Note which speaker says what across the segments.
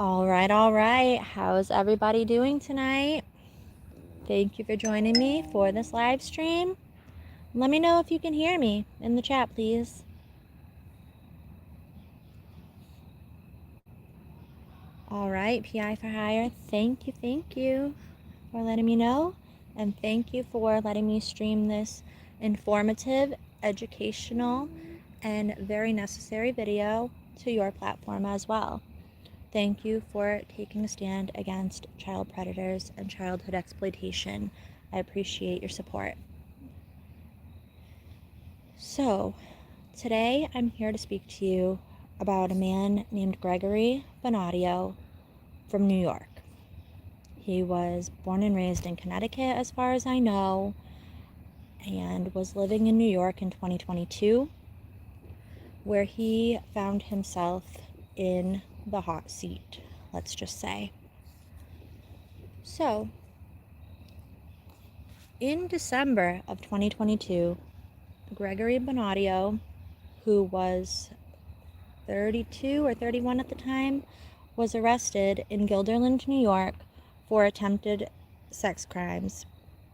Speaker 1: All right. How's everybody doing tonight? Thank you for joining me for this live stream. Let me know if you can hear me in the chat, please. All right, PI for Hire, thank you for letting me know. And thank you for letting me stream this informative, educational, and very necessary video to your platform as well. Thank you for taking a stand against child predators and childhood exploitation. I appreciate your support. So, today I'm here to speak to you about a man named Gregory Bonadio from New York. He was born and raised in Connecticut, as far as I know, and was living in New York in 2022, where he found himself in the hot seat, let's just say. So, in December of 2022, Gregory Bonadio, who was 32 or 31 at the time, was arrested in Guilderland, New York for attempted sex crimes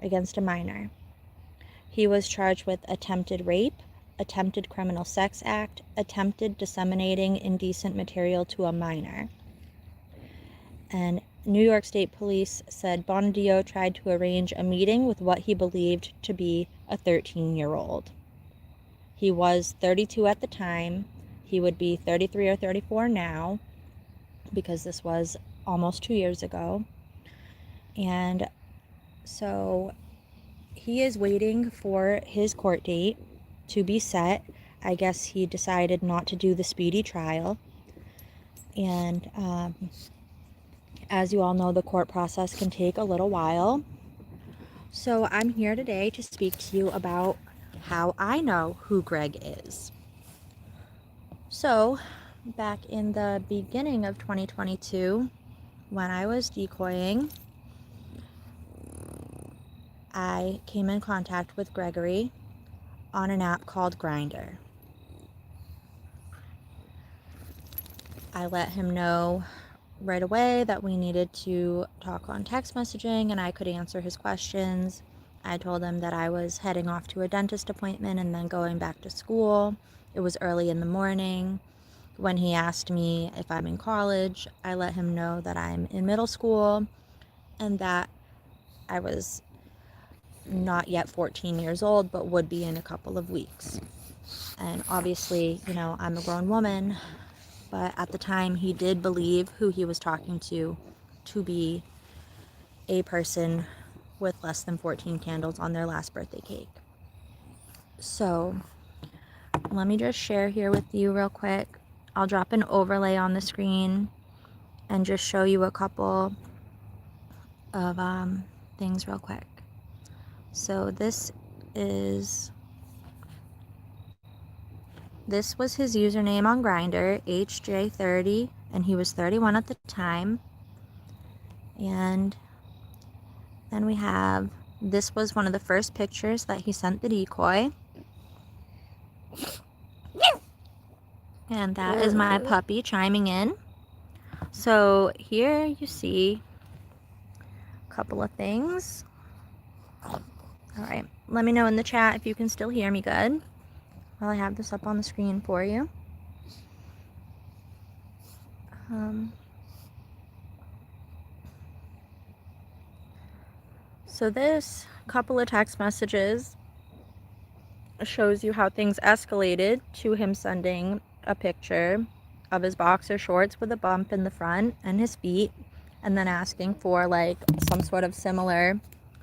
Speaker 1: against a minor. He was charged with attempted rape, attempted criminal sex act, attempted disseminating indecent material to a minor. And New York State Police said Bonadio tried to arrange a meeting with what he believed to be a 13-year-old. He was 32 at the time. He would be 33 or 34 now, because this was almost 2 years ago. And so he is waiting for his court date to be set. I guess he decided not to do the speedy trial. And as you all know, the court process can take a little while. So I'm here today to speak to you about how I know who Greg is. So back in the beginning of 2022, when I was decoying, I came in contact with Gregory on an app called Grindr. I let him know right away that we needed to talk on text messaging and I could answer his questions. I told him that I was heading off to a dentist appointment and then going back to school. It was early in the morning. When he asked me if I'm in college, I let him know that I'm in middle school and that I was not yet 14 years old, but would be in a couple of weeks. And obviously, I'm a grown woman, but at the time he did believe who he was talking to be a person with less than 14 candles on their last birthday cake. So let me just share here with you real quick. I'll drop an overlay on the screen and just show you a couple of things real quick. So this was his username on Grindr, HJ30, and he was 31 at the time. And then we have, this was one of the first pictures that he sent the decoy. And that is my puppy chiming in. So here you see a couple of things. All right, let me know in the chat if you can still hear me good while I have this up on the screen for you. So this couple of text messages shows you how things escalated to him sending a picture of his boxer shorts with a bump in the front and his feet, and then asking for like some sort of similar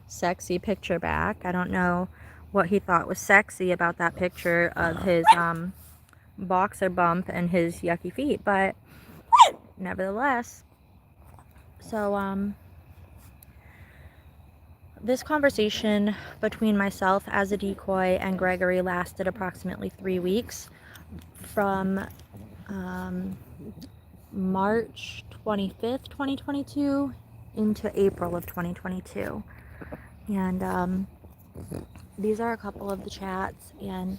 Speaker 1: sexy picture back. I don't know what he thought was sexy about that picture of his boxer bump and his yucky feet, but nevertheless. So this conversation between myself as a decoy and Gregory lasted approximately 3 weeks, from March 25th, 2022 into April of 2022. And these are a couple of the chats, and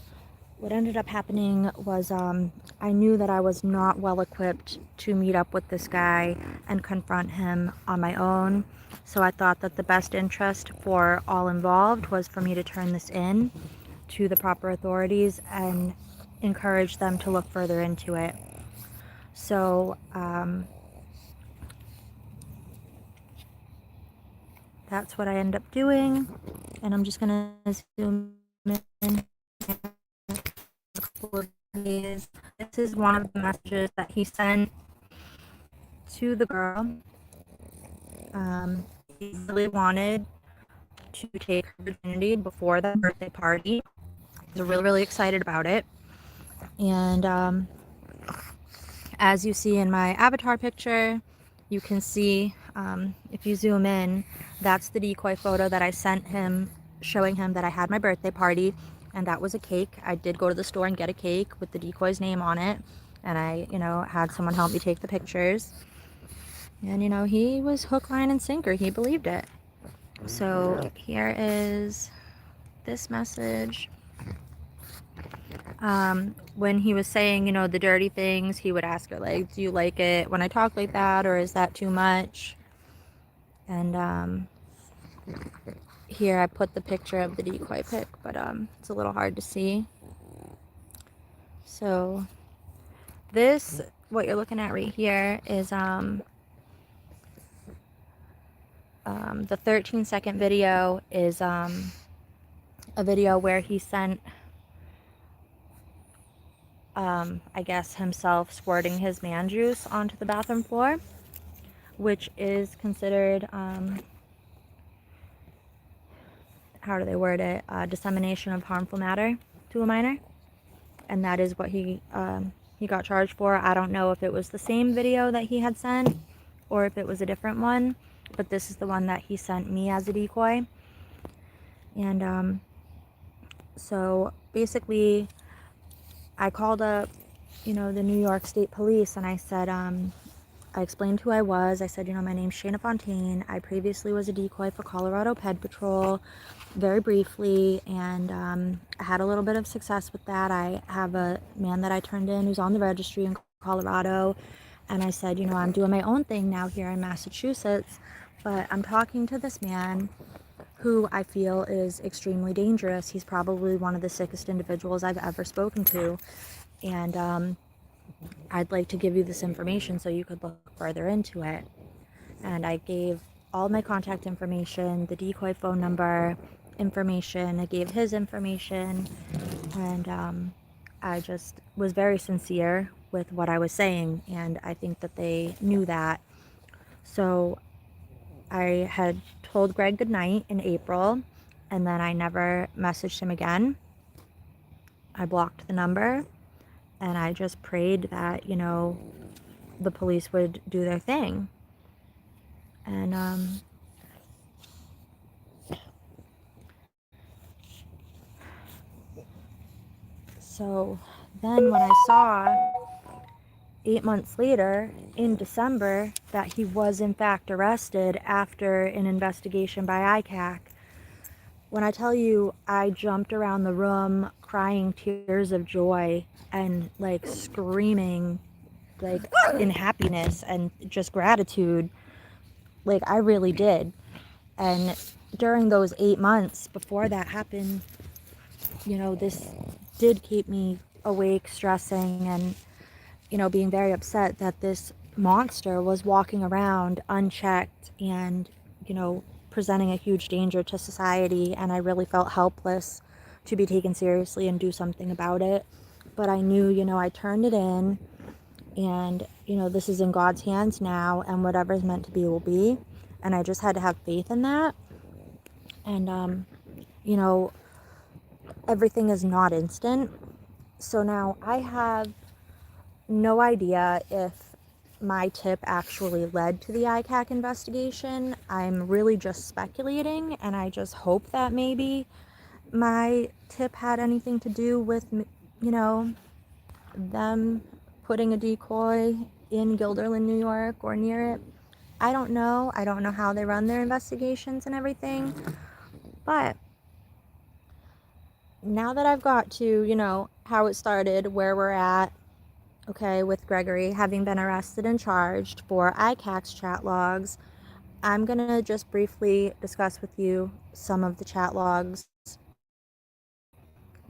Speaker 1: what ended up happening was I knew that I was not well equipped to meet up with this guy and confront him on my own. So I thought that the best interest for all involved was for me to turn this in to the proper authorities and encourage them to look further into it. So that's what I ended up doing. And I'm just going to zoom in. This is one of the messages that he sent to the girl. He really wanted to take her virginity before the birthday party. He was really, really excited about it. And as you see in my avatar picture, you can see, if you zoom in, that's the decoy photo that I sent him showing him that I had my birthday party, and that was a cake. I did go to the store and get a cake with the decoy's name on it, and I, had someone help me take the pictures. And, he was hook, line, and sinker. He believed it. So here is this message. When he was saying, the dirty things, he would ask her, like, do you like it when I talk like that, or is that too much? And here I put the picture of the decoy pic, but it's a little hard to see. So this, what you're looking at right here, is the 13-second video is a video where he sent I guess himself squirting his man juice onto the bathroom floor, which is considered, how do they word it, dissemination of harmful matter to a minor. And that is what he got charged for. I don't know if it was the same video that he had sent or if it was a different one, but this is the one that he sent me as a decoy. And so basically I called up, the New York State Police, and I said, I explained who I was. I said, my name's Shayna Fontaine. I previously was a decoy for Colorado Ped Patrol, very briefly, and I had a little bit of success with that. I have a man that I turned in who's on the registry in Colorado, and I said, I'm doing my own thing now here in Massachusetts, but I'm talking to this man who I feel is extremely dangerous. He's probably one of the sickest individuals I've ever spoken to, and I'd like to give you this information so you could look further into it. And I gave all my contact information, the decoy phone number information, I gave his information, and I just was very sincere with what I was saying, and I think that they knew that. So I had told Greg goodnight in April, and then I never messaged him again. I blocked the number, and I just prayed that, the police would do their thing. And so then when I saw 8 months later, in December, that he was in fact arrested after an investigation by ICAC, when I tell you I jumped around the room crying tears of joy and like screaming like in happiness and just gratitude, like I really did. And during those 8 months before that happened, this did keep me awake, stressing, and being very upset that this monster was walking around unchecked and, presenting a huge danger to society. And I really felt helpless to be taken seriously and do something about it. But I knew, I turned it in, and, this is in God's hands now, and whatever's meant to be will be. And I just had to have faith in that. And, everything is not instant. So now I have no idea if my tip actually led to the ICAC investigation. I'm really just speculating, and I just hope that maybe my tip had anything to do with, them putting a decoy in Guilderland, New York, or near it. I don't know. I don't know how they run their investigations and everything. But now that I've got to, how it started, where we're at, okay, with Gregory having been arrested and charged for ICAC's chat logs. I'm going to just briefly discuss with you some of the chat logs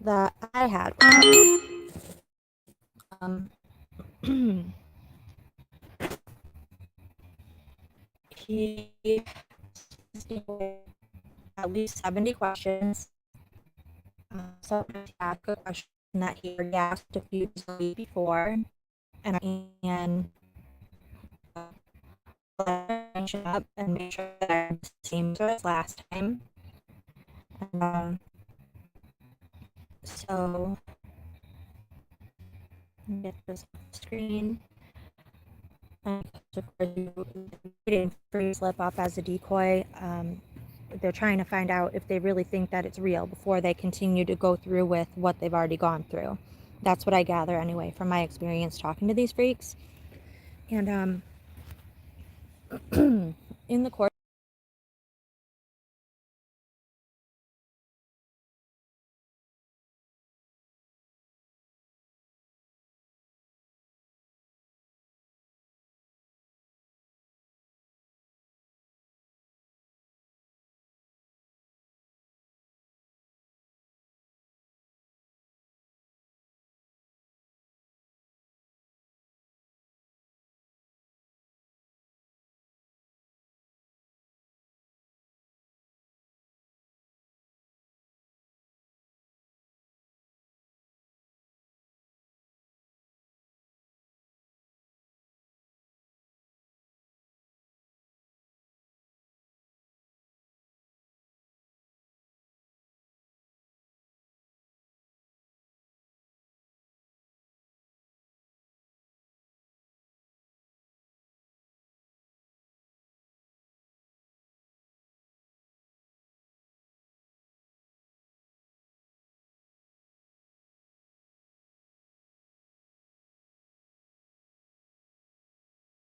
Speaker 1: that I had. He at least 70 questions. Sometimes he asked a question that he already asked a few days before, and up and make sure that I'm the same as last time. And, so get this off the screen. And of course, you free slip up as a decoy. They're trying to find out if they really think that it's real before they continue to go through with what they've already gone through. That's what I gather anyway from my experience talking to these freaks. And in the course,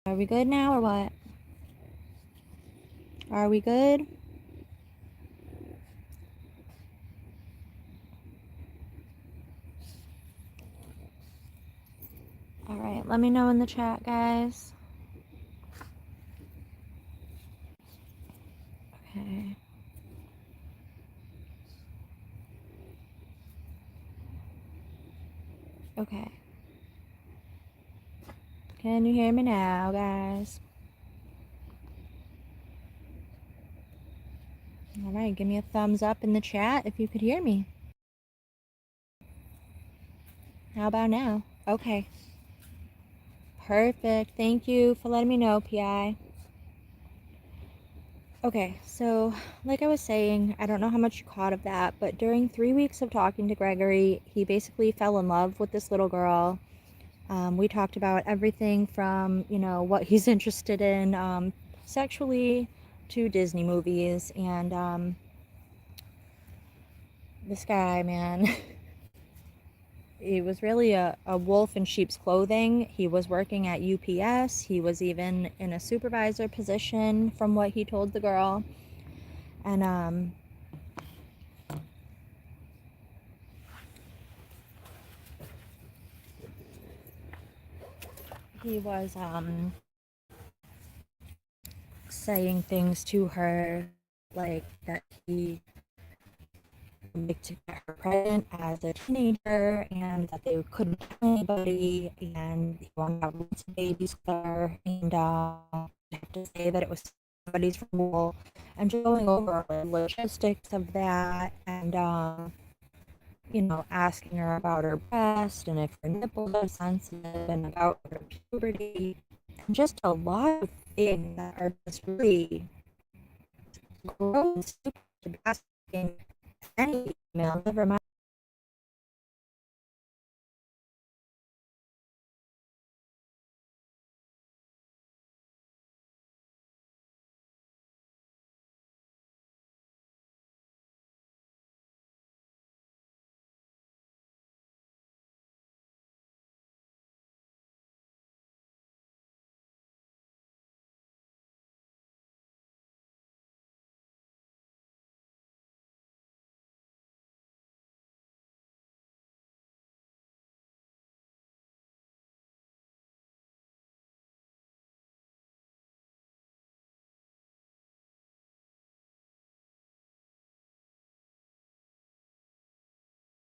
Speaker 1: are we good now or what? Are we good? All right, let me know in the chat, guys. Okay. Okay. Can you hear me now, guys? All right, give me a thumbs up in the chat if you could hear me. How about now? Okay. Perfect. Thank you for letting me know, PI. Okay, so like I was saying, I don't know how much you caught of that, but during 3 weeks of talking to Gregory, he basically fell in love with this little girl. We talked about everything from, you know, what he's interested in sexually to Disney movies. And this guy, man, he was really a wolf in sheep's clothing. He was working at UPS. He was even in a supervisor position from what he told the girl. And he was saying things to her like that he would like to get her pregnant as a teenager and that they couldn't tell anybody, and he wanted to have lots of babies with her, and I have to say that it was somebody's rule, and just going over the logistics of that, and you know, asking her about her breast and if her nipples are sensitive and about her puberty, and just a lot of things that are just really gross and stupid to be asking any female, never mind.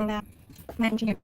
Speaker 1: that my engineer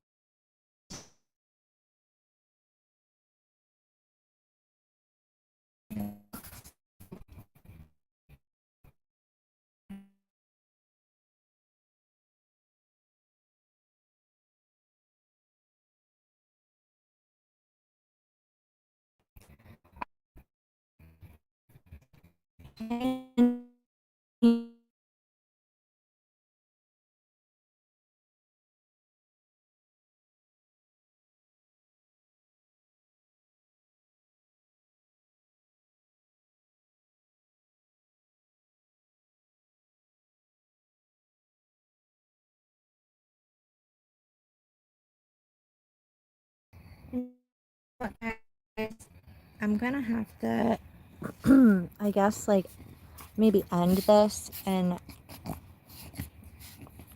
Speaker 1: I'm gonna have to I guess like maybe end this, and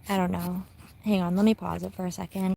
Speaker 1: I don't know. Hang on, let me pause it for a second.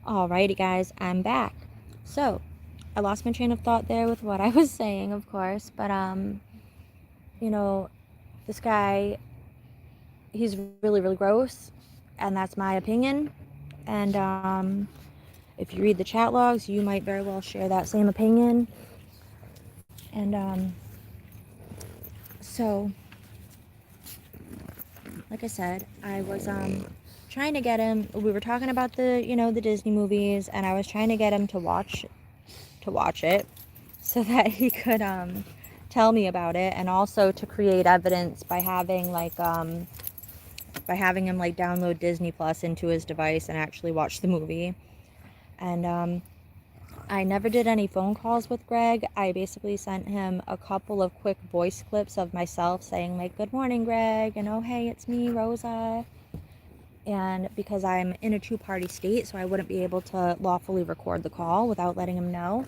Speaker 1: Alrighty guys, I'm back. So, I lost my train of thought there with what I was saying, of course, but you know, this guy, he's really, really gross, and that's my opinion. And if you read the chat logs, you might very well share that same opinion. And so, like I said, I was trying to get him. We were talking about the Disney movies, and I was trying to get him to watch it, so that he could tell me about it, and also to create evidence by having him like download Disney Plus into his device and actually watch the movie. And I never did any phone calls with Greg. I basically sent him a couple of quick voice clips of myself saying like, "Good morning, Greg," and "Oh, hey, it's me, Rosa." And because I'm in a two-party state, so I wouldn't be able to lawfully record the call without letting him know.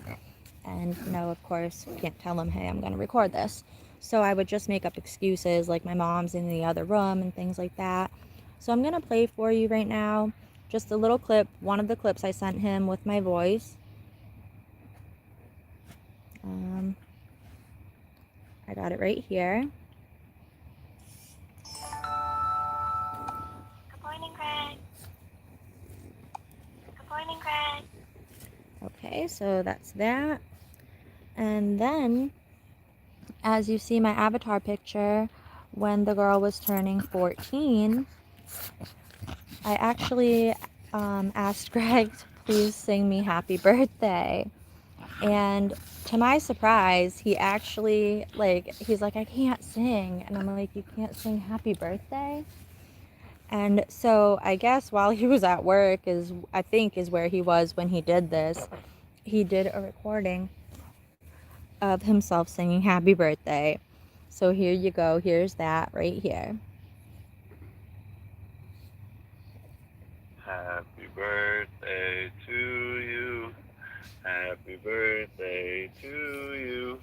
Speaker 1: And, of course, you can't tell him, "Hey, I'm going to record this." So I would just make up excuses like my mom's in the other room and things like that. So I'm going to play for you right now just a little clip, one of the clips I sent him with my voice. I got it right here.
Speaker 2: Good morning, Greg. Good morning, Greg.
Speaker 1: Okay, so that's that. And then, as you see my avatar picture, when the girl was turning 14, I actually asked Greg to please sing me happy birthday. And to my surprise, he actually, he's like, I can't sing. And I'm like, you can't sing happy birthday? And so I guess while he was at work is where he was when he did this. He did a recording of himself singing happy birthday. So here you go. Here's that right here.
Speaker 3: Happy birthday to you. Happy birthday to you.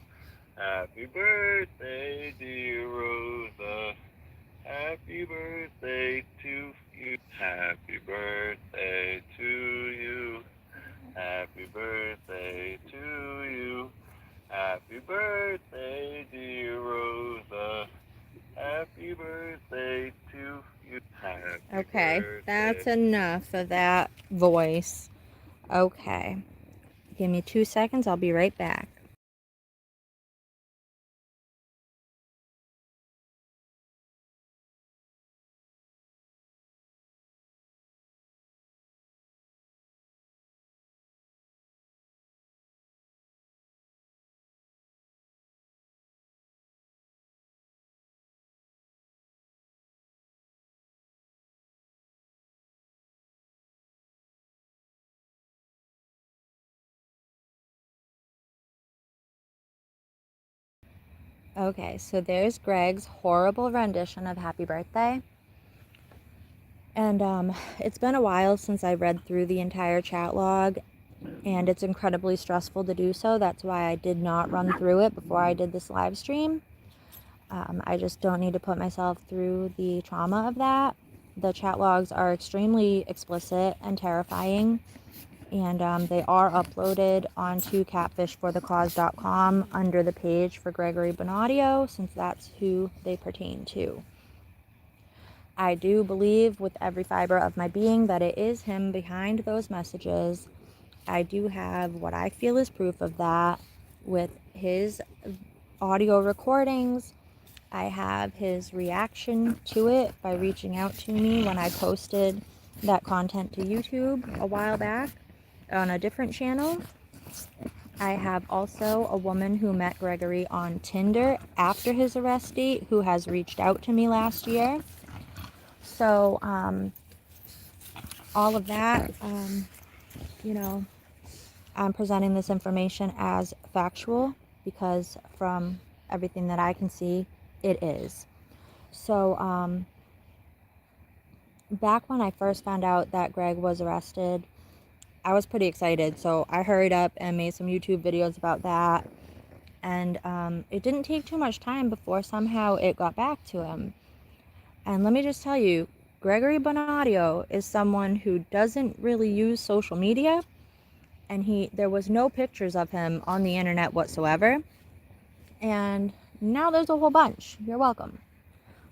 Speaker 3: Happy birthday, dear Rosa. Happy birthday to you. Happy birthday to you. Happy birthday to you. Happy birthday, dear Rosa. Happy birthday to you. Happy
Speaker 1: Okay,
Speaker 3: birthday.
Speaker 1: that's enough of that voice. Okay, give me 2 seconds. I'll be right back. Okay, so there's Greg's horrible rendition of Happy Birthday. And it's been a while since I read through the entire chat log, and it's incredibly stressful to do so. That's why I did not run through it before I did this live stream. I just don't need to put myself through the trauma of that. The chat logs are extremely explicit and terrifying, and they are uploaded onto catfishforthecause.com under the page for Gregory Bonadio, since that's who they pertain to. I do believe with every fiber of my being that it is him behind those messages. I do have what I feel is proof of that with his audio recordings. I have his reaction to it by reaching out to me when I posted that content to YouTube a while back on a different channel. I have also a woman who met Gregory on Tinder after his arrest date who has reached out to me last year. So, all of that, I'm presenting this information as factual because from everything that I can see, it is. So, back when I first found out that Greg was arrested, I was pretty excited. So I hurried up and made some YouTube videos about that. And it didn't take too much time before somehow it got back to him. And let me just tell you, Gregory Bonadio is someone who doesn't really use social media. And there was no pictures of him on the internet whatsoever. And now there's a whole bunch. You're welcome.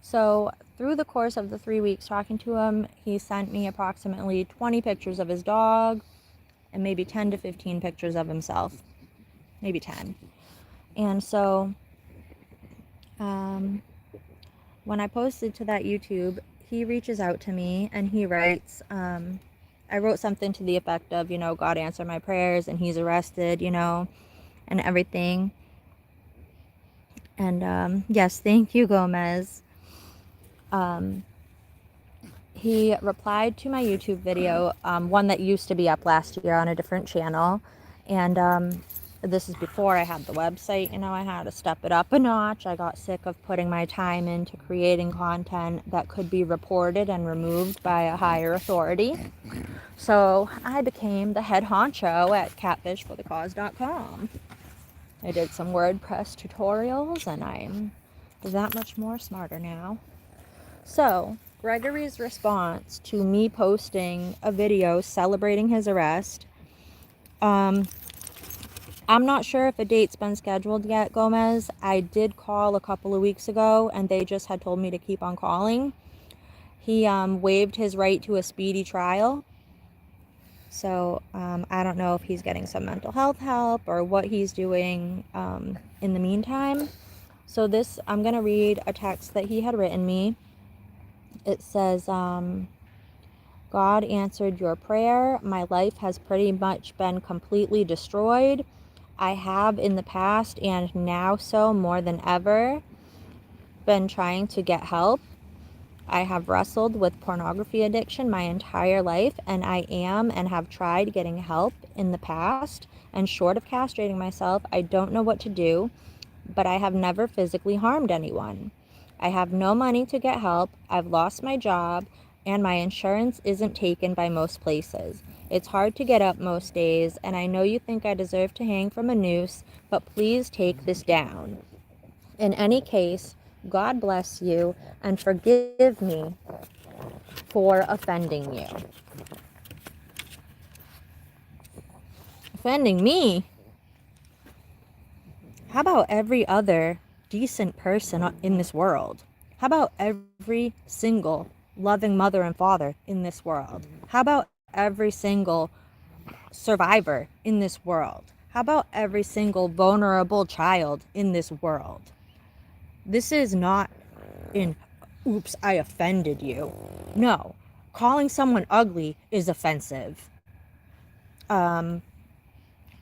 Speaker 1: So through the course of the 3 weeks talking to him, he sent me approximately 20 pictures of his dog and maybe 10 to 15 pictures of himself. Maybe 10. And so when I posted to that YouTube, he reaches out to me and he writes, I wrote something to the effect of, God answer my prayers and he's arrested, and everything. And yes, thank you, Gomez. He replied to my YouTube video, one that used to be up last year on a different channel. And this is before I had the website. I had to step it up a notch. I got sick of putting my time into creating content that could be reported and removed by a higher authority. So I became the head honcho at catfishforthecause.com. I did some WordPress tutorials, and I'm that much more smarter now. So Gregory's response to me posting a video celebrating his arrest, I'm not sure if a date's been scheduled yet, Gomez. I did call a couple of weeks ago, and they just had told me to keep on calling. He waived his right to a speedy trial. So I don't know if he's getting some mental health help or what he's doing in the meantime. So I'm going to read a text that he had written me. It says, God answered your prayer. My life has pretty much been completely destroyed. I have in the past and now so more than ever been trying to get help. I have wrestled with pornography addiction my entire life, and I am and have tried getting help in the past, and short of castrating myself, I don't know what to do, but I have never physically harmed anyone. I have no money to get help, I've lost my job, and my insurance isn't taken by most places. It's hard to get up most days, and I know you think I deserve to hang from a noose, but please take this down. In any case, God bless you and forgive me for offending you. Offending me? How about every other decent person in this world? How about every single loving mother and father in this world? How about every single survivor in this world? How about every single vulnerable child in this world? This is not in, oops, I offended you. No, calling someone ugly is offensive.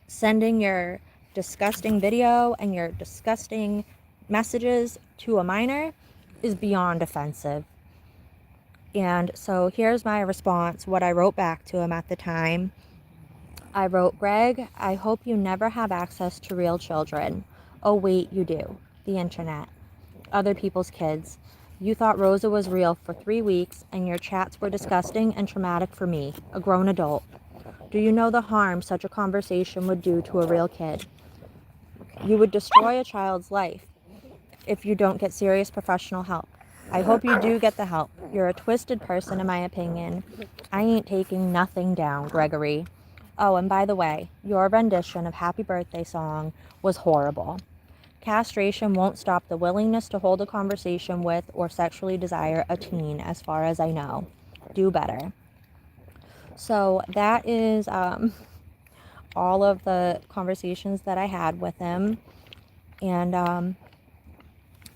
Speaker 1: Sending your disgusting video and your disgusting messages to a minor is beyond offensive. And so here's my response, what I wrote back to him at the time. I wrote, Greg, I hope you never have access to real children. Oh, wait, you do. The internet. Other people's kids. You thought Rosa was real for 3 weeks, and your chats were disgusting and traumatic for me, a grown adult. Do you know the harm such a conversation would do to a real kid? You would destroy a child's life if you don't get serious professional help. I hope you do get the help. You're a twisted person, in my opinion. I ain't taking nothing down, Gregory. Oh, and by the way, your rendition of Happy Birthday song was horrible. Castration won't stop the willingness to hold a conversation with or sexually desire a teen, as far as I know. Do better. So that is all of the conversations that I had with him. And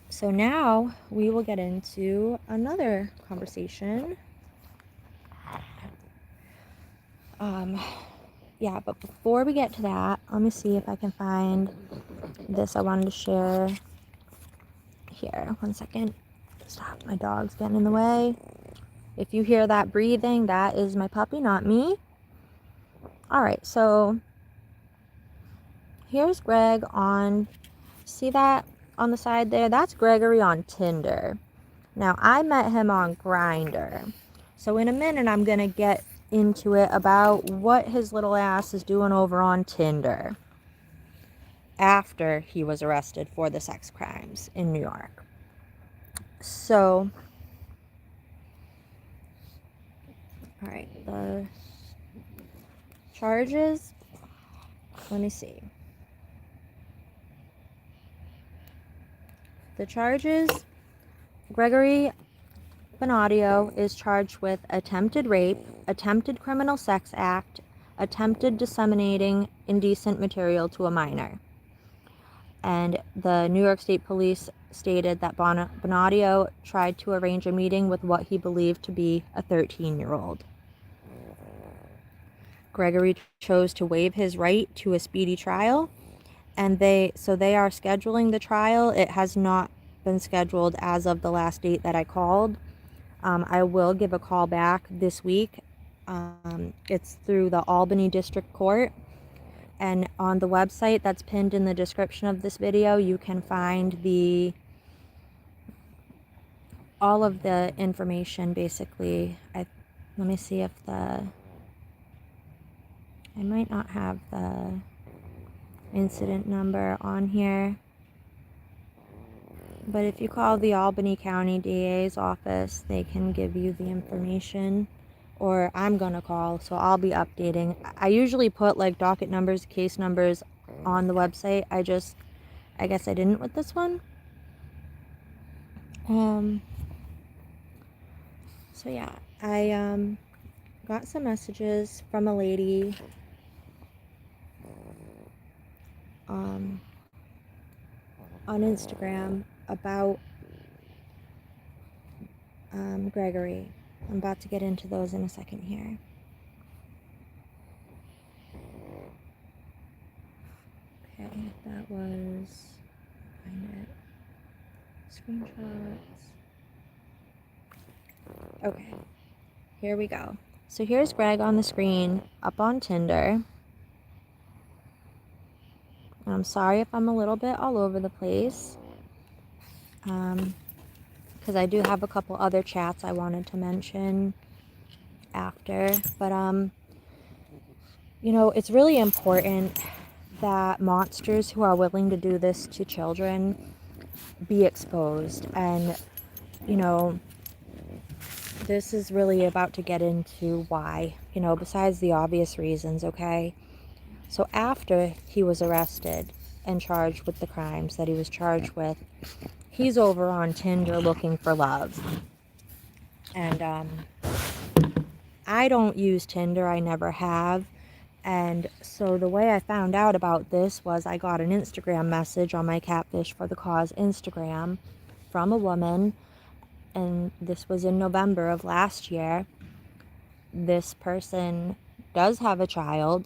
Speaker 1: so now we will get into another conversation. Yeah, but before we get to that, let me see if I can find this I wanted to share. Here, 1 second. Stop, my dog's getting in the way. If you hear that breathing, that is my puppy, not me. All right, so here's Greg on, see that on the side there? That's Gregory on Tinder. Now, I met him on Grindr. So in a minute, I'm going to get into it about what his little ass is doing over on Tinder after he was arrested for the sex crimes in New York. So, all right, the charges, let me see. The charges, Gregory Bonadio is charged with attempted rape, attempted criminal sex act, attempted disseminating indecent material to a minor. And the New York State Police stated that Bonadio tried to arrange a meeting with what he believed to be a 13-year-old. Gregory chose to waive his right to a speedy trial, and they are scheduling the trial. It has not been scheduled as of the last date that I called. I will give a call back this week. It's through the Albany District Court. And on the website that's pinned in the description of this video, you can find all of the information, basically. Let me see if I might not have the incident number on here. But if you call the Albany County DA's office, they can give you the information. Or I'm going to call, so I'll be updating. I usually put like docket numbers, case numbers on the website. I guess I didn't with this one. So yeah, I got some messages from a lady on Instagram about Gregory. I'm about to get into those in a second here. Okay, that was, find it, screenshots. Okay, here we go. So here's Greg on the screen, up on Tinder. And I'm sorry if I'm a little bit all over the place, because I do have a couple other chats I wanted to mention after. But, you know, it's really important that monsters who are willing to do this to children be exposed. And, you know, this is really about to get into why, you know, besides the obvious reasons, okay? So after he was arrested and charged with the crimes that he was charged with, he's over on Tinder looking for love. And I don't use Tinder, I never have. And so the way I found out about this was I got an Instagram message on my Catfish for the Cause Instagram from a woman, and this was in November of last year. This person does have a child.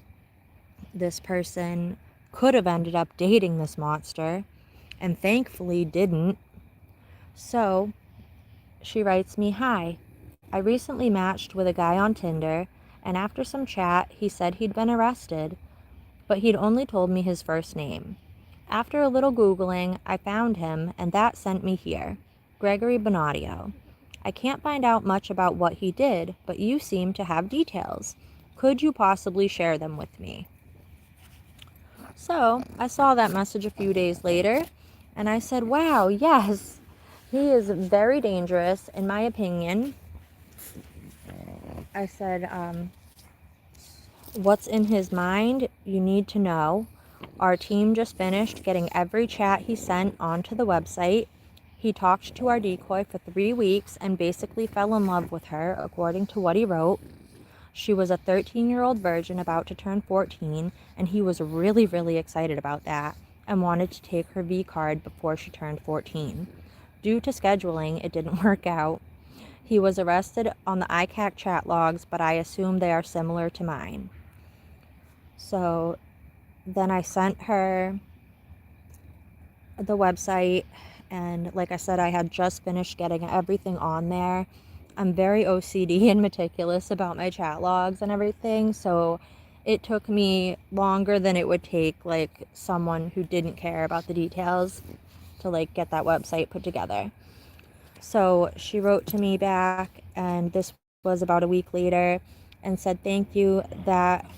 Speaker 1: This person could have ended up dating this monster, and thankfully didn't. So she writes me, "Hi, I recently matched with a guy on Tinder, and after some chat, he said he'd been arrested, but he'd only told me his first name. After a little Googling, I found him, and that sent me here. Gregory Bonadio. I can't find out much about what he did, but you seem to have details. Could you possibly share them with me?" So I saw that message a few days later, and I said, wow, yes, he is very dangerous, in my opinion. I said, what's in his mind, you need to know. Our team just finished getting every chat he sent onto the website. He talked to our decoy for 3 weeks and basically fell in love with her, according to what he wrote. She was a 13-year-old virgin about to turn 14, and he was really, really excited about that and wanted to take her V card before she turned 14. Due to scheduling, it didn't work out. He was arrested on the ICAC chat logs, but I assume they are similar to mine. So then I sent her the website, and like I said, I had just finished getting everything on there. I'm very OCD and meticulous about my chat logs and everything, so it took me longer than it would take like someone who didn't care about the details to like get that website put together. So she wrote to me back, and this was about a week later, and said, "Thank you. That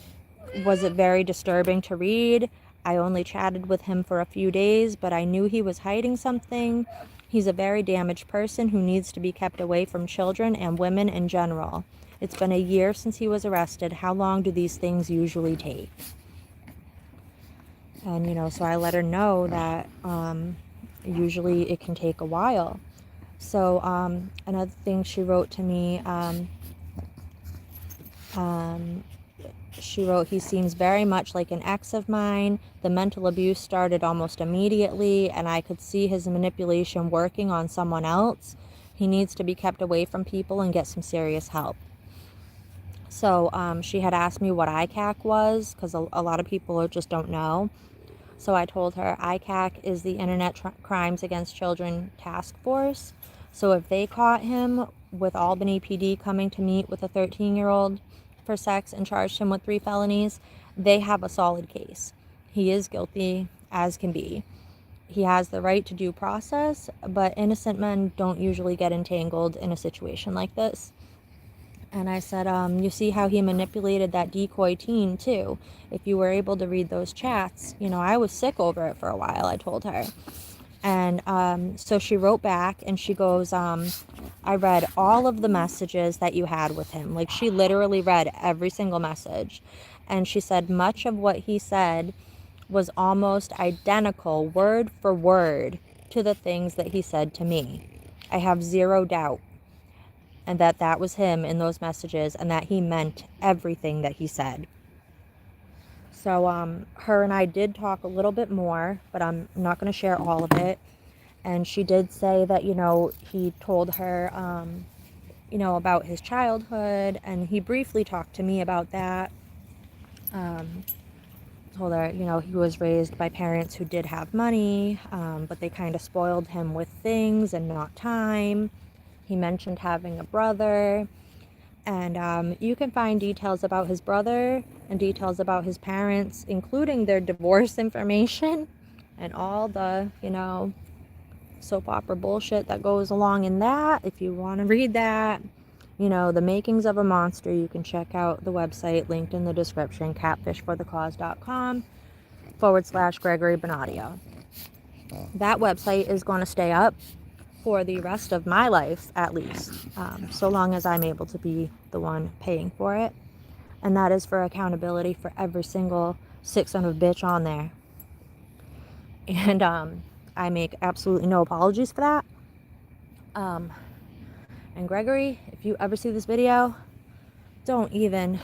Speaker 1: was it very disturbing to read. I only chatted with him for a few days, but I knew he was hiding something. He's a very damaged person who needs to be kept away from children and women in general. It's been a year since he was arrested. How long do these things usually take?" And, you know, so I let her know that usually it can take a while. So another thing she wrote to me, she wrote, "He seems very much like an ex of mine. The mental abuse started almost immediately, and I could see his manipulation working on someone else. He needs to be kept away from people and get some serious help." So she had asked me what ICAC was, because a lot of people just don't know. So I told her ICAC is the Internet Crimes Against Children Task Force. So if they caught him, with Albany PD coming to meet with a 13-year-old for sex and charged him with 3 felonies, they have a solid case. He is guilty as can be. He has the right to due process, but innocent men don't usually get entangled in a situation like this. And I said, you see how he manipulated that decoy teen too. If you were able to read those chats, you know, I was sick over it for a while, I told her. And so she wrote back and she goes, I read all of the messages that you had with him. Like, she literally read every single message. And she said much of what he said was almost identical, word for word, to the things that he said to me. I have zero doubt and that was him in those messages, and that he meant everything that he said. So her and I did talk a little bit more, but I'm not going to share all of it. And she did say that, you know, he told her about his childhood, and he briefly talked to me about that. Told her, he was raised by parents who did have money, but they kind of spoiled him with things and not time. He mentioned having a brother, and you can find details about his brother and details about his parents, including their divorce information and all the, soap opera bullshit that goes along in that. If you want to read that, the makings of a monster, you can check out the website linked in the description, catfishforthecause.com/Gregory Bonadio. That website is going to stay up for the rest of my life, at least, so long as I'm able to be the one paying for it. And that is for accountability for every single sick son of a bitch on there. And I make absolutely no apologies for that. And Gregory, if you ever see this video, don't even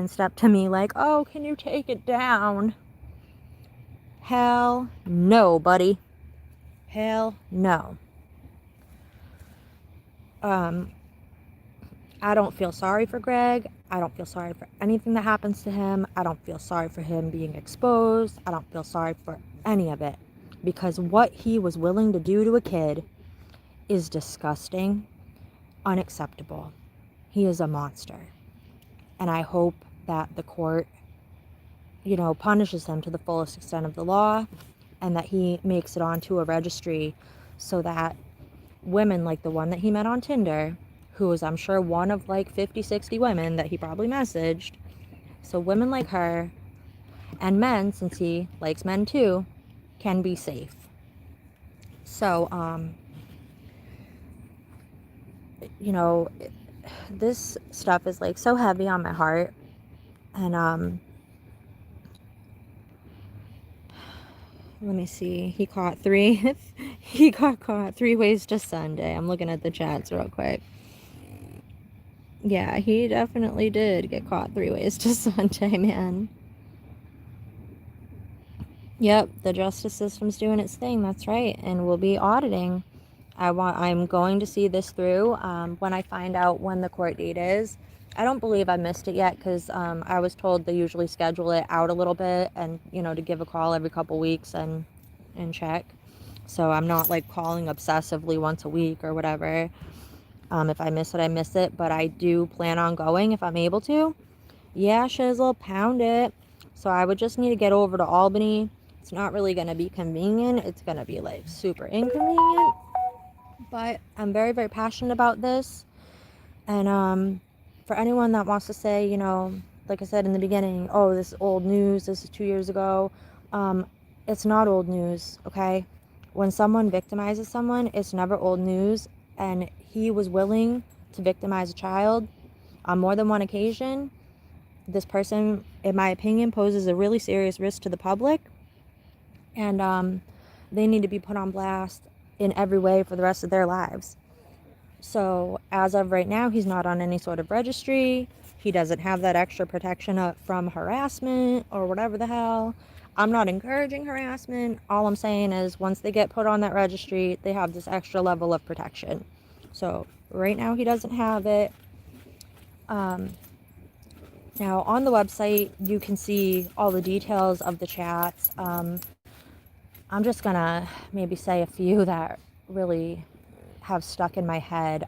Speaker 1: step to me like, oh, can you take it down? Hell no, buddy. Hell no. I don't feel sorry for Greg. I don't feel sorry for anything that happens to him. I don't feel sorry for him being exposed. I don't feel sorry for any of it. Because what he was willing to do to a kid is disgusting, unacceptable. He is a monster. And I hope that the court, punishes him to the fullest extent of the law, and that he makes it onto a registry so that women like the one that he met on Tinder, who was, I'm sure, one of like 50, 60 women that he probably messaged. So women like her, and men, since he likes men too, can be safe. So, this stuff is like so heavy on my heart. And, let me see. He got caught 3 ways to Sunday. I'm looking at the chats real quick. Yeah, he definitely did get caught 3 ways to Sunday, man. Yep, the justice system's doing its thing. That's right. And we'll be auditing. I'm going to see this through when I find out when the court date is. I don't believe I missed it yet because I was told they usually schedule it out a little bit and, to give a call every couple weeks and check. So I'm not like calling obsessively once a week or whatever. If I miss it, I miss it. But I do plan on going if I'm able to. Yeah, shizzle, pound it. So I would just need to get over to Albany. It's not really going to be convenient. It's going to be like super inconvenient. But I'm very, very passionate about this. And for anyone that wants to say, like I said in the beginning, oh, this is old news, this is 2 years ago. It's not old news, okay? When someone victimizes someone, it's never old news. And he was willing to victimize a child on more than one occasion. This person, in my opinion, poses a really serious risk to the public. And they need to be put on blast in every way for the rest of their lives. So as of right now, he's not on any sort of registry. He doesn't have that extra protection from harassment or whatever the hell. I'm not encouraging harassment. All I'm saying is once they get put on that registry, they have this extra level of protection. So right now he doesn't have it. Now on the website, you can see all the details of the chats. I'm just gonna maybe say a few that really have stuck in my head.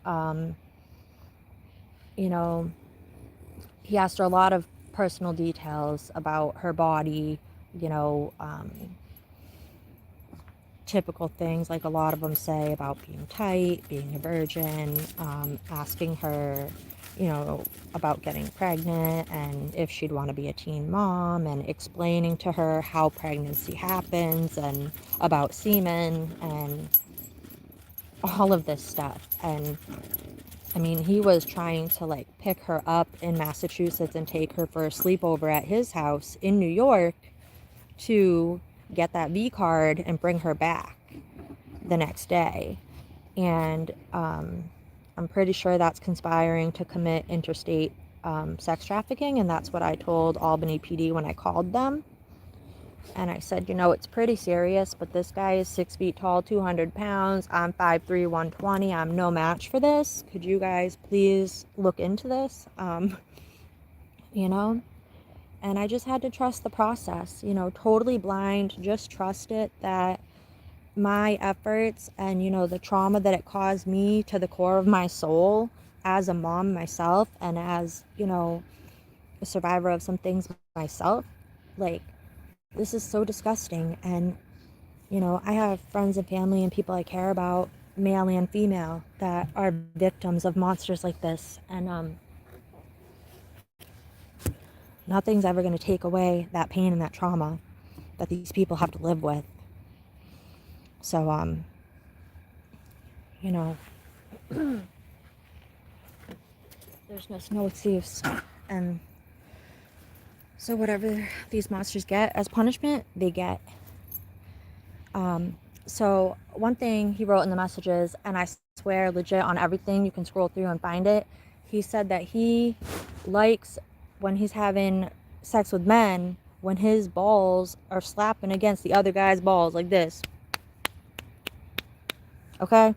Speaker 1: He asked her a lot of personal details about her body, typical things like a lot of them say about being tight, being a virgin, asking her, about getting pregnant and if she'd want to be a teen mom, and explaining to her how pregnancy happens and about semen and all of this stuff. And I mean, he was trying to like pick her up in Massachusetts and take her for a sleepover at his house in New York to get that V card and bring her back the next day. And I'm pretty sure that's conspiring to commit interstate sex trafficking, and that's what I told Albany PD when I called them. And I said, you know, it's pretty serious, but this guy is 6 feet tall, 200 pounds. I'm 5'3", 120. I'm no match for this. Could you guys please look into this? You know? And I just had to trust the process, you know, totally blind, just trust it that my efforts and, you know, the trauma that it caused me to the core of my soul as a mom myself and as, you know, a survivor of some things myself, like, this is so disgusting. And, you know, I have friends and family and people I care about, male and female, that are victims of monsters like this. And nothing's ever going to take away that pain and that trauma that these people have to live with. So, you know, there's just no excuse. And so whatever these monsters get as punishment, they get. So one thing he wrote in the messages, and I swear legit on everything, you can scroll through and find it, he said that he likes when he's having sex with men, when his balls are slapping against the other guy's balls like this. Okay?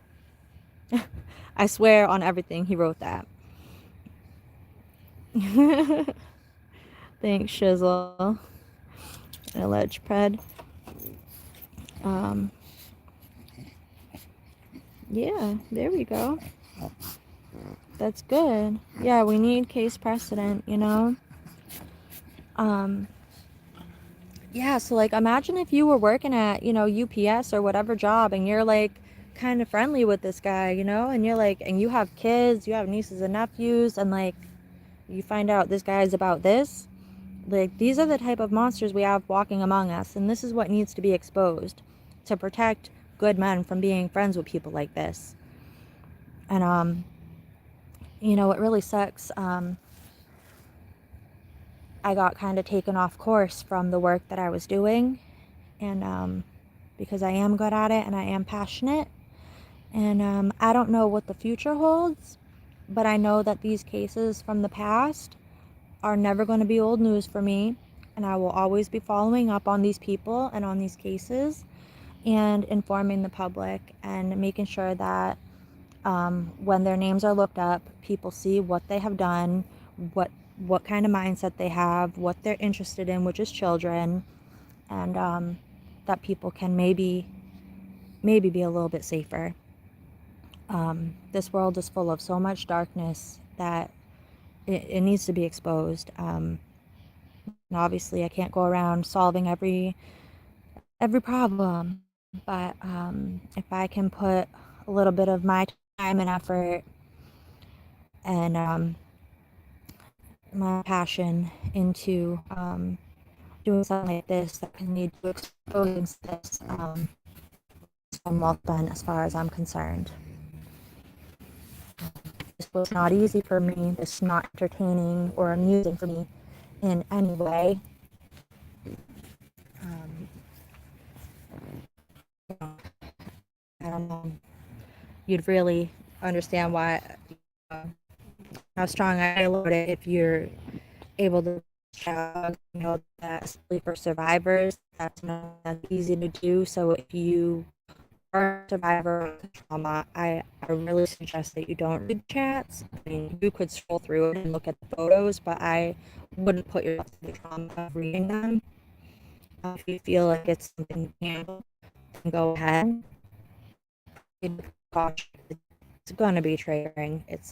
Speaker 1: I swear on everything he wrote that. Thanks, Shizzle. Alleged pred. Yeah, there we go. That's good. Yeah, we need case precedent, you know? Yeah, so like imagine if you were working at, you know, UPS or whatever job and you're like kind of friendly with this guy, you know, and you're like, and you have kids, you have nieces and nephews, and like you find out this guy's about this. Like, these are the type of monsters we have walking among us, and this is what needs to be exposed to protect good men from being friends with people like this. And you know, it really sucks. I got kind of taken off course from the work that I was doing, and because I am good at it and I am passionate, and I don't know what the future holds, but I know that these cases from the past are never going to be old news for me, and I will always be following up on these people and on these cases and informing the public and making sure that when their names are looked up, people see what they have done, what kind of mindset they have, what they're interested in, which is children, and that people can maybe be a little bit safer. This world is full of so much darkness that it needs to be exposed. And obviously, I can't go around solving every problem, but if I can put a little bit of my time and effort and my passion into doing something like this that can lead to exposing this, I'm well spent as far as I'm concerned. This was not easy for me. This is not entertaining or amusing for me in any way. I don't know. You'd really understand why how strong I load it if you're able to you know, that especially for survivors, that's not as easy to do. So if you are a survivor of trauma, I really suggest that you don't read chats. I mean, you could scroll through it and look at the photos, but I wouldn't put yourself through the trauma of reading them. If you feel like it's something you can handle, then go ahead. It's gonna be triggering. It's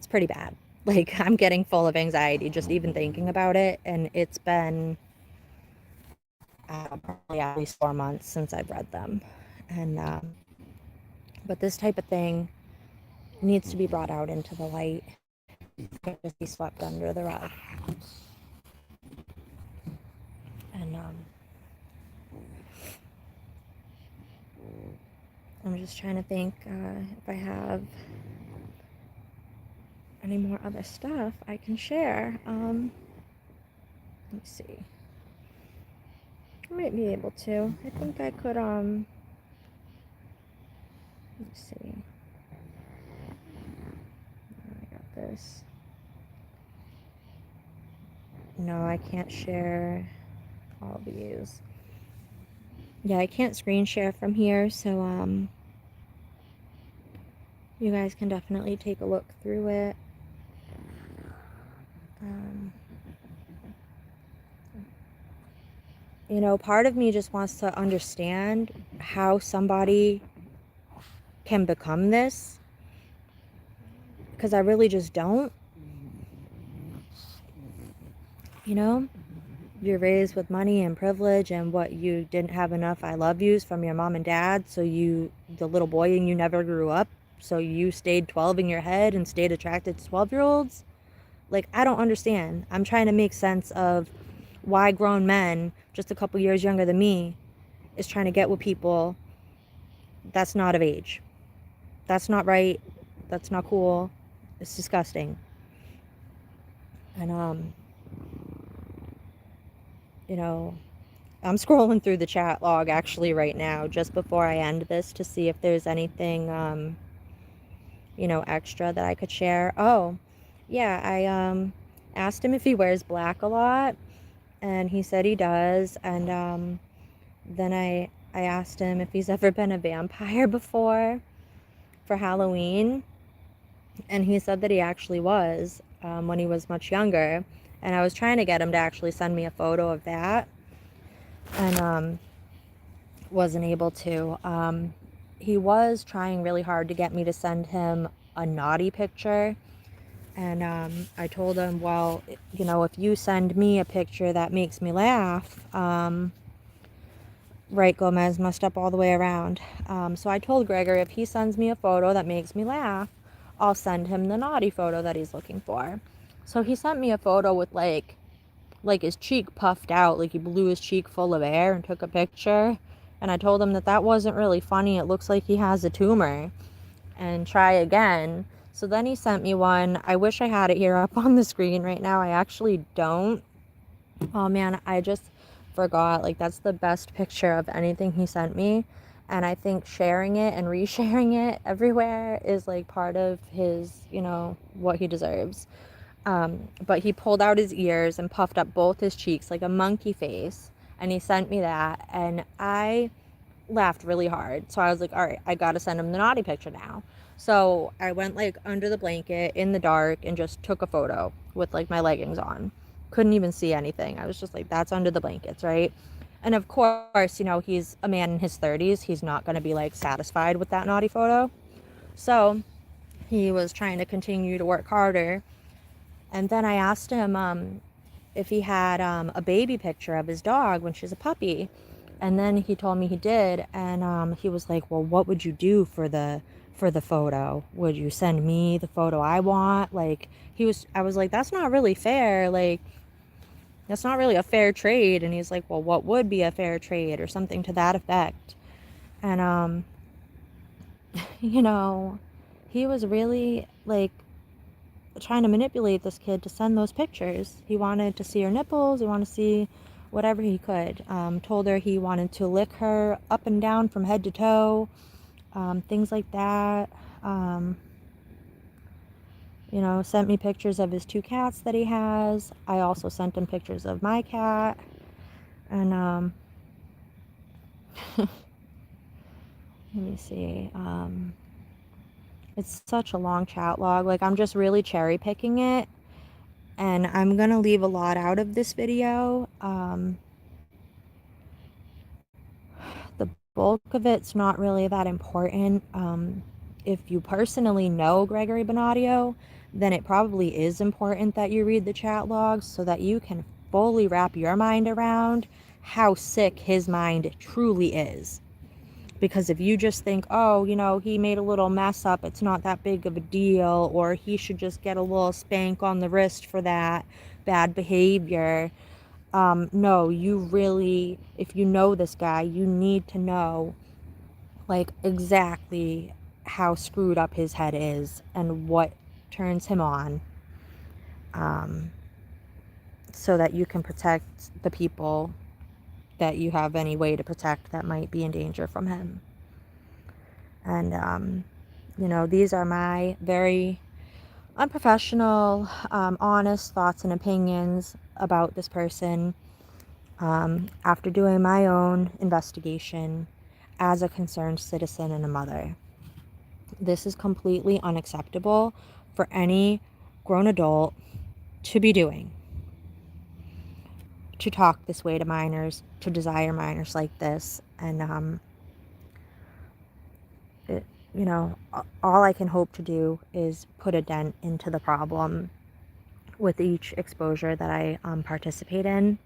Speaker 1: pretty bad. Like, I'm getting full of anxiety just even thinking about it, and it's been probably at least 4 months since I've read them. And but this type of thing needs to be brought out into the light. It can't just be swept under the rug. And I'm just trying to think if I have any more other stuff I can share. Let me see. I might be able to. I think I could, let me see. I got this. No, I can't share all views. Yeah, I can't screen share from here, so you guys can definitely take a look through it. You know, part of me just wants to understand how somebody can become this, because I really just don't. You know, you're raised with money and privilege, and what, you didn't have enough I love yous from your mom and dad, so the little boy in you never grew up, so you stayed 12 in your head and stayed attracted to 12-year-olds. Like, I don't understand. I'm trying to make sense of why grown men just a couple years younger than me is trying to get with people that's not of age. That's not right. That's not cool. It's disgusting. And you know, I'm scrolling through the chat log actually right now, just before I end this, to see if there's anything you know, extra that I could share. Oh, yeah, I asked him if he wears black a lot, and he said he does. And then I asked him if he's ever been a vampire before for Halloween, and he said that he actually was, when he was much younger. And I was trying to get him to actually send me a photo of that, and wasn't able to. He was trying really hard to get me to send him a naughty picture. And I told him, well, you know, if you send me a picture that makes me laugh, right, Gomez, messed up all the way around. So I told Gregory, if he sends me a photo that makes me laugh, I'll send him the naughty photo that he's looking for. So he sent me a photo with like his cheek puffed out, like he blew his cheek full of air and took a picture. And I told him that that wasn't really funny. It looks like he has a tumor, and try again. So then he sent me one. I wish I had it here up on the screen right now. I actually don't. Oh man, I just forgot. Like, that's the best picture of anything he sent me. And I think sharing it and resharing it everywhere is like part of his, you know, what he deserves. But he pulled out his ears and puffed up both his cheeks like a monkey face. And he sent me that. And I laughed really hard. So I was like, all right, I gotta send him the naughty picture now. So I went like under the blanket in the dark and just took a photo with like my leggings on. Couldn't even see anything. I was just like, that's under the blankets, right? And of course, you know, he's a man in his 30s. He's not going to be like satisfied with that naughty photo. So he was trying to continue to work harder. And then I asked him if he had a baby picture of his dog when she was a puppy. And then he told me he did. And he was like, well, what would you do for the photo? Would you send me the photo I want? Like, I was like, that's not really fair. Like, that's not really a fair trade. And he's like, well, what would be a fair trade, or something to that effect. And you know, he was really like trying to manipulate this kid to send those pictures. He wanted to see her nipples. He wanted to see whatever he could. Told her he wanted to lick her up and down from head to toe. Things like that. You know, sent me pictures of his 2 cats that he has. I also sent him pictures of my cat. And let me see. It's such a long chat log. Like, I'm just really cherry picking it. And I'm going to leave a lot out of this video. The bulk of it's not really that important. If you personally know Gregory Bonadio, then it probably is important that you read the chat logs so that you can fully wrap your mind around how sick his mind truly is. Because if you just think, oh, you know, he made a little mess up, it's not that big of a deal, or he should just get a little spank on the wrist for that bad behavior. No, you really, if you know this guy, you need to know like exactly how screwed up his head is and what turns him on, so that you can protect the people that you have any way to protect that might be in danger from him. And you know, these are my very unprofessional, honest thoughts and opinions about this person. after doing my own investigation as a concerned citizen and a mother. This is completely unacceptable for any grown adult to be doing. To talk this way to minors, to desire minors like this. And, all I can hope to do is put a dent into the problem with each exposure that I participate in.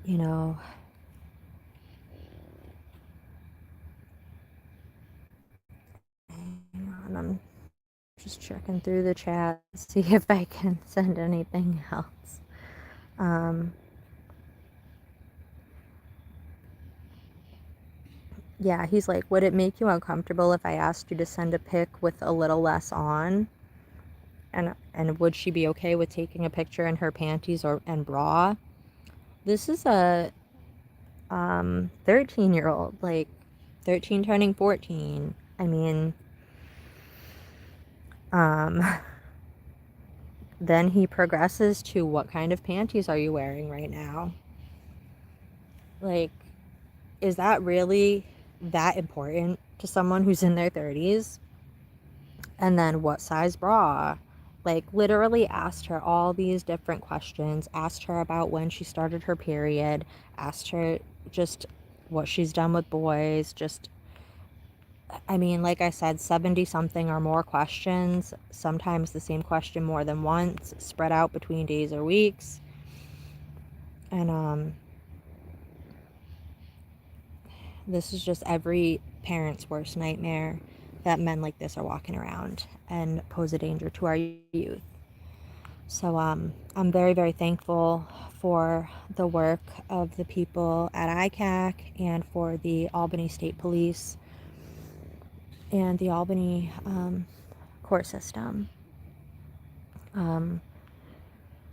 Speaker 1: You know, hang on, I'm just checking through the chat, see if I can send anything else. Yeah, he's like, would it make you uncomfortable if I asked you to send a pic with a little less on? And would she be okay with taking a picture in her panties and bra? This is a 13-year-old, like 13 turning 14. I mean, then he progresses to, what kind of panties are you wearing right now? Like, is that really that important to someone who's in their 30s? And then what size bra? Like, literally asked her all these different questions, asked her about when she started her period, asked her just what she's done with boys, just, I mean, like I said, 70 something or more questions, sometimes the same question more than once, spread out between days or weeks. And this is just every parent's worst nightmare, that men like this are walking around and pose a danger to our youth. So I'm very, very thankful for the work of the people at ICAC and for the Albany State Police and the Albany court system.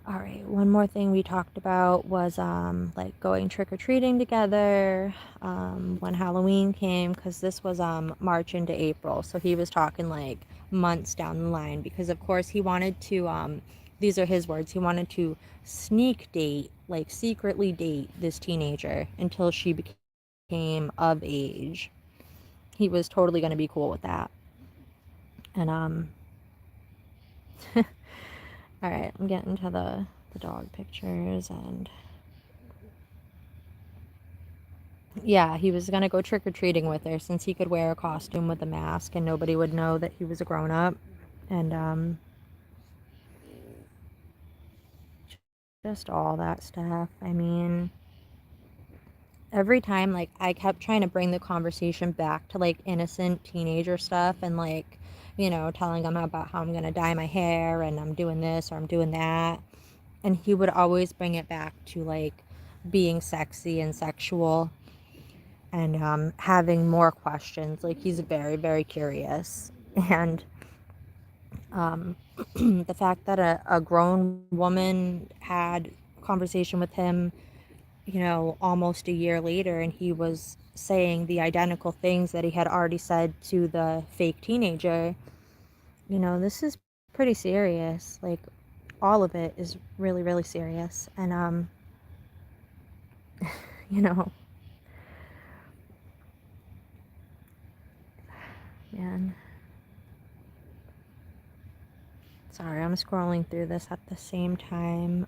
Speaker 1: All right, one more thing we talked about was like going trick-or-treating together when Halloween came, because this was March into April, so he was talking like months down the line, because of course he wanted to, these are his words, he wanted to sneak date, like secretly date this teenager until she became of age. He was totally going to be cool with that. And all right, I'm getting to the dog pictures, and yeah, he was gonna go trick-or-treating with her since he could wear a costume with a mask and nobody would know that he was a grown-up. And just all that stuff. I mean, every time, like, I kept trying to bring the conversation back to like innocent teenager stuff, and like, telling him about how I'm gonna dye my hair and I'm doing this or I'm doing that, and he would always bring it back to like being sexy and sexual, and having more questions. Like, he's very, very curious. And the fact that a grown woman had a conversation with him, almost a year later, and he was saying the identical things that he had already said to the fake teenager, this is pretty serious. Like, all of it is really, really serious. And, man. Sorry, I'm scrolling through this at the same time.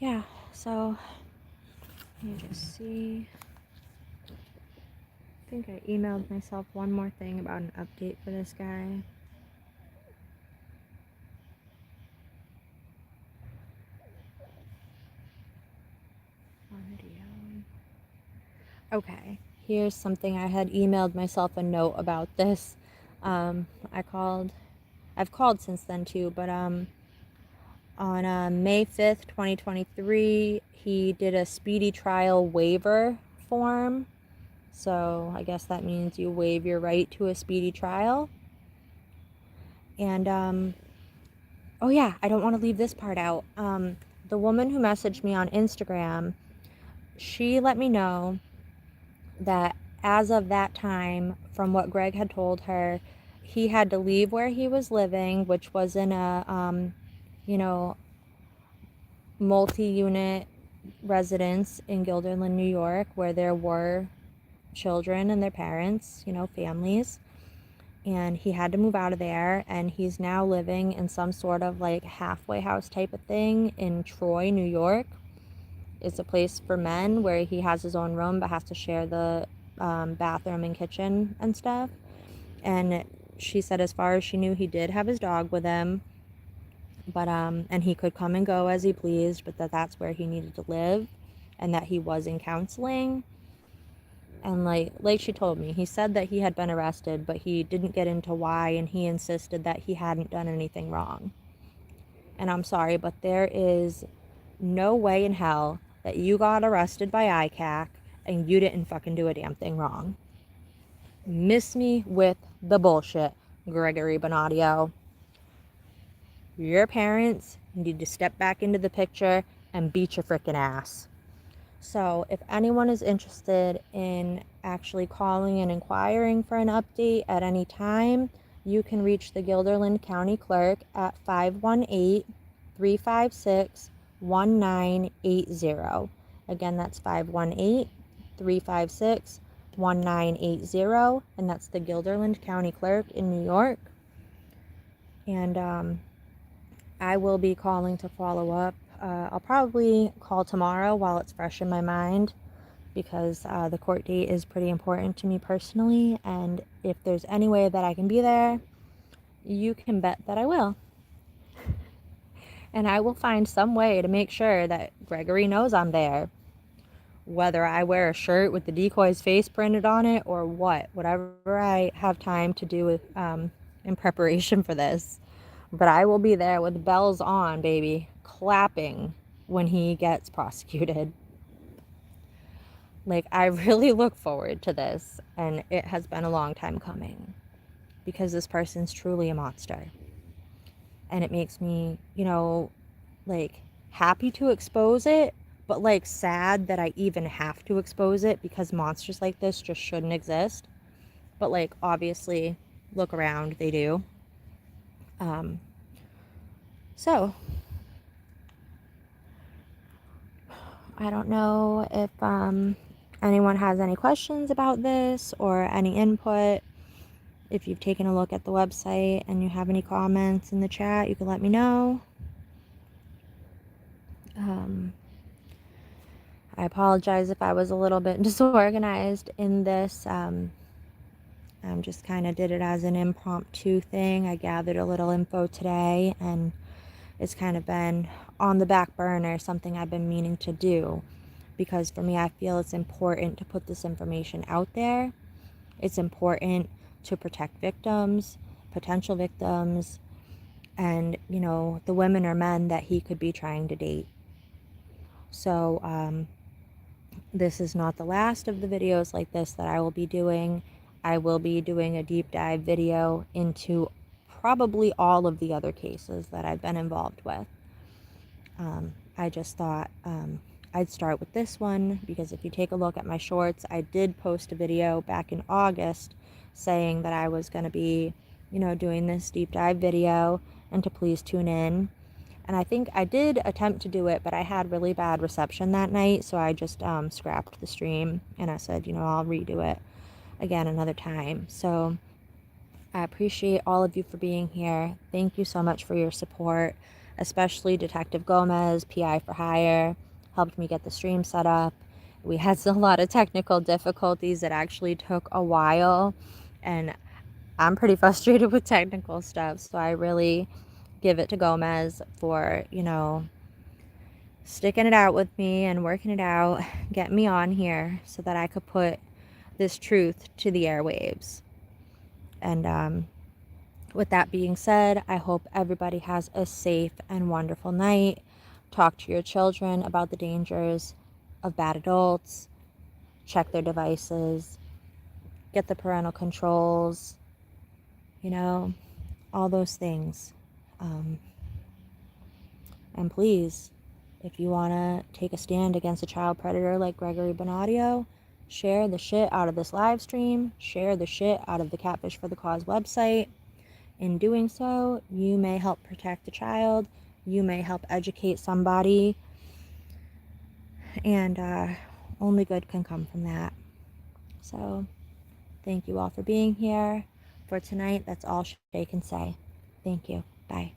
Speaker 1: Yeah, so let me just see. I think I emailed myself one more thing about an update for this guy. Okay, here's something I had emailed myself a note about this. I've called since then too, but on May 5th, 2023, he did a speedy trial waiver form. So I guess that means you waive your right to a speedy trial. And, oh yeah, I don't want to leave this part out. The woman who messaged me on Instagram, she let me know that as of that time, from what Greg had told her, he had to leave where he was living, which was in a, multi-unit residence in Guilderland, New York, where there were children and their parents, families. And he had to move out of there, and he's now living in some sort of like halfway house type of thing in Troy, New York. It's a place for men where he has his own room but has to share the bathroom and kitchen and stuff. And she said as far as she knew, he did have his dog with him, but and he could come and go as he pleased, but that's where he needed to live, and that he was in counseling. And like she told me, he said that he had been arrested, but he didn't get into why, and he insisted that he hadn't done anything wrong. And I'm sorry, but there is no way in hell that you got arrested by ICAC and you didn't fucking do a damn thing wrong. Miss me with the bullshit, Gregory Bonadio. Your parents need to step back into the picture and beat your frickin' ass. So if anyone is interested in actually calling and inquiring for an update at any time, you can reach the Guilderland County Clerk at 518-356-1980. Again, that's 518-356-1980, and that's the Guilderland County Clerk in New York. And I will be calling to follow up. I'll probably call tomorrow while it's fresh in my mind, because the court date is pretty important to me personally, and if there's any way that I can be there, you can bet that I will. And I will find some way to make sure that Gregory knows I'm there. Whether I wear a shirt with the Decoy's face printed on it or whatever I have time to do in preparation for this. But I will be there with bells on, baby, clapping when he gets prosecuted. Like, I really look forward to this, and it has been a long time coming, because this person's truly a monster. And it makes me, like, happy to expose it, but like sad that I even have to expose it, because monsters like this just shouldn't exist. But like, obviously, look around, they do. So I don't know if anyone has any questions about this or any input. If you've taken a look at the website and you have any comments in the chat, you can let me know. I apologize if I was a little bit disorganized in this. Just kind of did it as an impromptu thing. I gathered a little info today, and it's kind of been on the back burner, something I've been meaning to do, because for me, I feel it's important to put this information out there. It's important to protect victims, potential victims, and, the women or men that he could be trying to date. So, this is not the last of the videos like this that I will be doing. I will be doing a deep dive video into probably all of the other cases that I've been involved with. I just thought I'd start with this one, because if you take a look at my shorts, I did post a video back in August saying that I was going to be, doing this deep dive video, and to please tune in. And I think I did attempt to do it, but I had really bad reception that night, so I just scrapped the stream, and I said, I'll redo it again another time. So I appreciate all of you for being here. Thank you so much for your support, especially Detective Gomez, PI for Hire, helped me get the stream set up. We had a lot of technical difficulties. It actually took a while, and I'm pretty frustrated with technical stuff, so I really give it to Gomez for, sticking it out with me and working it out, getting me on here so that I could put this truth to the airwaves. And with that being said, I hope everybody has a safe and wonderful night. Talk to your children about the dangers of bad adults. Check their devices. Get the parental controls. All those things. And please, if you want to take a stand against a child predator like Gregory Bonadio, Share the shit out of this live stream. Share the shit out of the Catfish for the Cause website. In doing so, you may help protect a child. You may help educate somebody. And only good can come from that. So, thank you all for being here. For tonight, that's all Shay can say. Thank you. Bye.